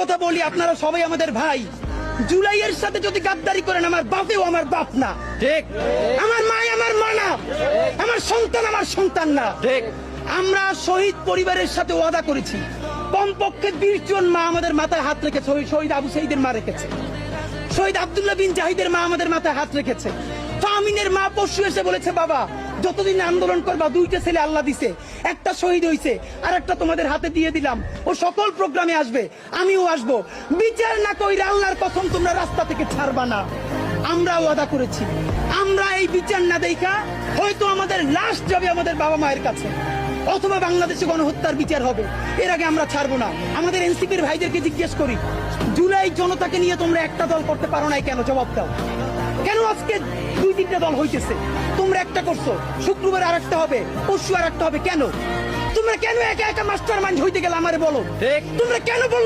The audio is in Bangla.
কথা বলি, আপনারা সবাই আমাদের ভাই। জুলাইয়ের সাথে যদি গাদ্দারি করেন, আমার বাপেও আমার বাপ না, ঠিক। আমার মা আমার মা না, আমার সন্তান আমার সন্তান না, ঠিক। আমরা শহীদ পরিবারের সাথে ওয়াদা করেছি, কমপক্ষে 20 জন মা আমাদের মাথায় হাত রেখেছে। শহীদ আবু সাঈদের মা রেখেছে, শহীদ আব্দুল্লাহ বিন জাহিদের মা আমাদের মাথায় হাত রেখেছে। ফাহমিনের মা পরশু এসে বলেছে, বাবা যতদিন আন্দোলন করবা, 2টা ছেলে আল্লাহ দিছে, একটা শহীদ হয়েছে আর একটা তোমাদের হাতে দিয়ে দিলাম, ও সকল প্রোগ্রামে আসবে, আমিও আসবো। বিচার না কইরা আল্লাহর কসম তোমরা রাস্তা থেকে ছাড়বা না। আমরা ওয়াদা করেছি, আমরা এই বিচার না দেখা হয়তো আমাদের লাশ যাবে আমাদের বাবা মায়ের কাছে, অথবা বাংলাদেশে গণহত্যার বিচার হবে, এর আগে আমরা ছাড়বো না। আমাদের এনসিপির ভাইদেরকে জিজ্ঞেস করি, জুলাই জনতাকে নিয়ে তোমরা একটা দল করতে পারো নাই কেন? জবাব দাও। কেন আজকে 2-3টা দল হইতেছে? তোমরা একটা করছো, শুক্রবার আর একটা হবে, পরশু আর একটা হবে, কেন? তোমরা কেন একা একা মাস্টার মাইন্ড হইতে গেলে আমারে বলো, ঠিক। তোমরা কেন বললো